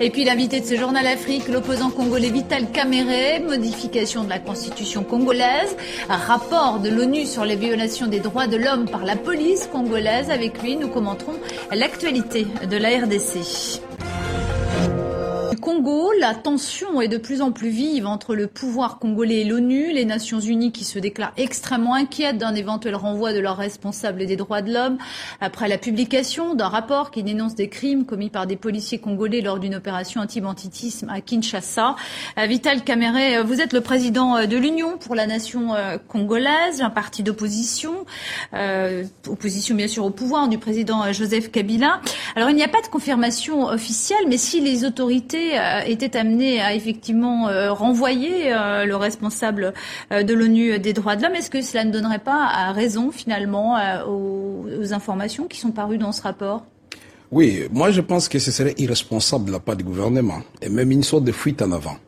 Et puis l'invité de ce journal Afrique, l'opposant congolais Vital Kamerhe, modification de la constitution congolaise, un rapport de l'ONU sur les violations des droits de l'homme par la police congolaise. Avec lui, nous commenterons l'actualité de la RDC. Du Congo, la tension est de plus en plus vive entre le pouvoir congolais et l'ONU, les Nations Unies qui se déclarent extrêmement inquiètes d'un éventuel renvoi de leurs responsables des droits de l'homme après la publication d'un rapport qui dénonce des crimes commis par des policiers congolais lors d'une opération anti-banditisme à Kinshasa. Vital Kamerhe, vous êtes le président de l'Union pour la nation congolaise, un parti d'opposition, opposition bien sûr au pouvoir du président Joseph Kabila. Alors il n'y a pas de confirmation officielle, mais si les autorités étaient amenées à effectivement renvoyer le responsable de l'ONU des droits de l'homme, est-ce que cela ne donnerait pas raison finalement aux informations qui sont parues dans ce rapport ? Oui, moi je pense que ce serait irresponsable de la part du gouvernement, et même une sorte de fuite en avant.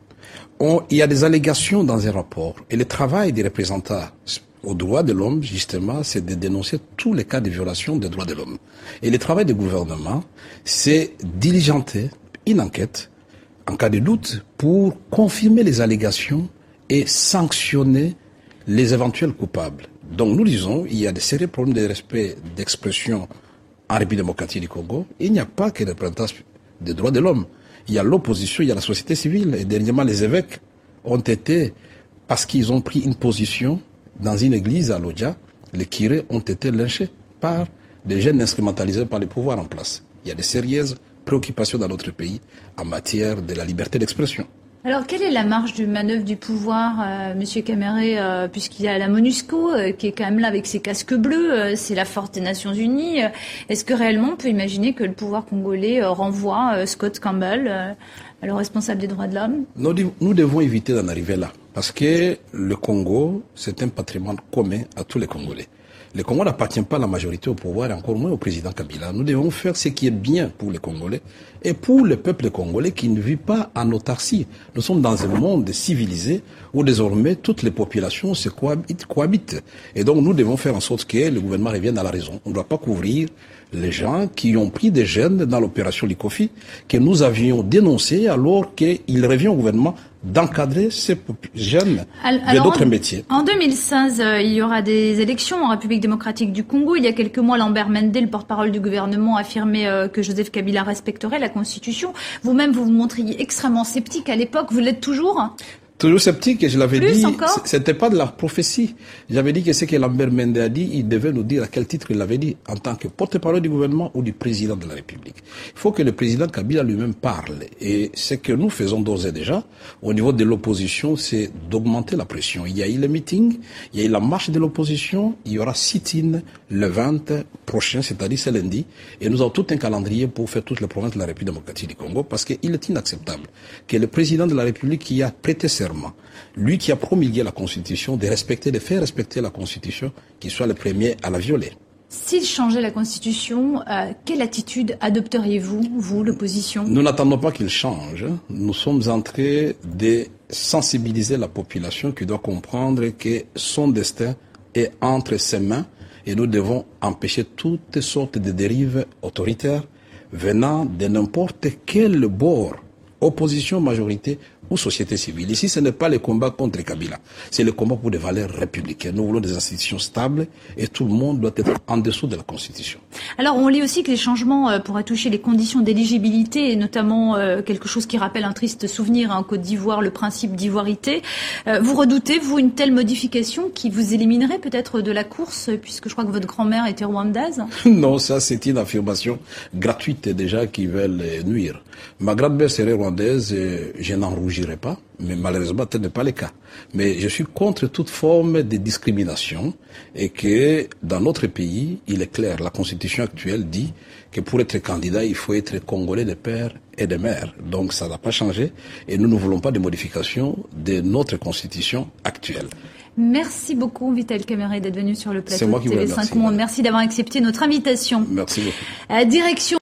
Il y a des allégations dans un rapport, et le travail des représentants aux droits de l'homme, justement, c'est de dénoncer tous les cas de violation des droits de l'homme. Et le travail du gouvernement, c'est diligenter une enquête, en cas de doute, pour confirmer les allégations et sanctionner les éventuels coupables. Donc nous disons, il y a de sérieux problèmes de respect d'expression en République démocratique du Congo. Il n'y a pas que les représentants des droits de l'homme. Il y a l'opposition, il y a la société civile. Et dernièrement, les évêques ont été, parce qu'ils ont pris une position dans une église à Lodja, les curés ont été lynchés par des jeunes instrumentalisés par les pouvoirs en place. Il y a de sérieuses préoccupations dans notre pays en matière de la liberté d'expression. Alors, quelle est la marge de manœuvre du pouvoir, Monsieur Kamerhe, puisqu'il y a la MONUSCO qui est quand même là avec ses casques bleus, c'est la force des Nations Unies. Est-ce que réellement on peut imaginer que le pouvoir congolais renvoie Scott Campbell, le responsable des droits de l'homme ? Nous devons éviter d'en arriver là, parce que le Congo, c'est un patrimoine commun à tous les Congolais. Le Congo n'appartient pas à la majorité au pouvoir et encore moins au président Kabila. Nous devons faire ce qui est bien pour les Congolais et pour le peuple congolais qui ne vit pas en autarcie. Nous sommes dans un monde civilisé où désormais toutes les populations se cohabitent. Et donc nous devons faire en sorte que le gouvernement revienne à la raison. On ne doit pas couvrir les gens qui ont pris des jeunes dans l'opération Likofi que nous avions dénoncé alors qu'il revient au gouvernement d'encadrer ces jeunes de d'autres métiers. En 2016, il y aura des élections en République démocratique du Congo. Il y a quelques mois, Lambert Mende, le porte-parole du gouvernement, affirmait que Joseph Kabila respecterait la Constitution. Vous-même, vous vous montriez extrêmement sceptique à l'époque. Vous l'êtes toujours ? Toujours sceptique, et je l'avais dit, c'était pas de la prophétie. J'avais dit que ce que Lambert Mende a dit, il devait nous dire à quel titre il l'avait dit, en tant que porte-parole du gouvernement ou du président de la République. Il faut que le président Kabila lui-même parle. Et ce que nous faisons d'ores et déjà, au niveau de l'opposition, c'est d'augmenter la pression. Il y a eu le meeting, il y a eu la marche de l'opposition, il y aura sit-in le 20 prochain, c'est-à-dire ce lundi, et nous avons tout un calendrier pour faire toutes les provinces de la République démocratique du Congo, parce qu'il est inacceptable que le président de la République qui a prêté serment, lui qui a promulgué la Constitution, de faire respecter la Constitution, qu'il soit le premier à la violer. S'il changeait la Constitution, quelle attitude adopteriez-vous, vous, l'opposition ? Nous n'attendons pas qu'il change. Nous sommes en train de sensibiliser la population qui doit comprendre que son destin est entre ses mains et nous devons empêcher toutes sortes de dérives autoritaires venant de n'importe quel bord, opposition, majorité ou société civile. Ici, ce n'est pas le combat contre Kabila, c'est le combat pour des valeurs républicaines. Nous voulons des institutions stables et tout le monde doit être en dessous de la Constitution. Alors, on lit aussi que les changements pourraient toucher les conditions d'éligibilité et notamment quelque chose qui rappelle un triste souvenir en Côte d'Ivoire, le principe d'ivoirité. Vous redoutez, vous, une telle modification qui vous éliminerait peut-être de la course, puisque je crois que votre grand-mère était rwandaise ? Non, ça c'est une affirmation gratuite déjà qui veulent nuire. Ma grand-mère serait rwandaise, je n'en rougirais pas, mais malheureusement tel n'est pas le cas. Mais je suis contre toute forme de discrimination et que dans notre pays, il est clair, la Constitution actuelle dit que pour être candidat, il faut être congolais de père et de mère. Donc ça n'a pas changé et nous ne voulons pas de modification de notre Constitution actuelle. Merci beaucoup, Vital Kamerhe, d'être venu sur le plateau de TV5 Monde. Merci d'avoir accepté notre invitation. Merci beaucoup. Direction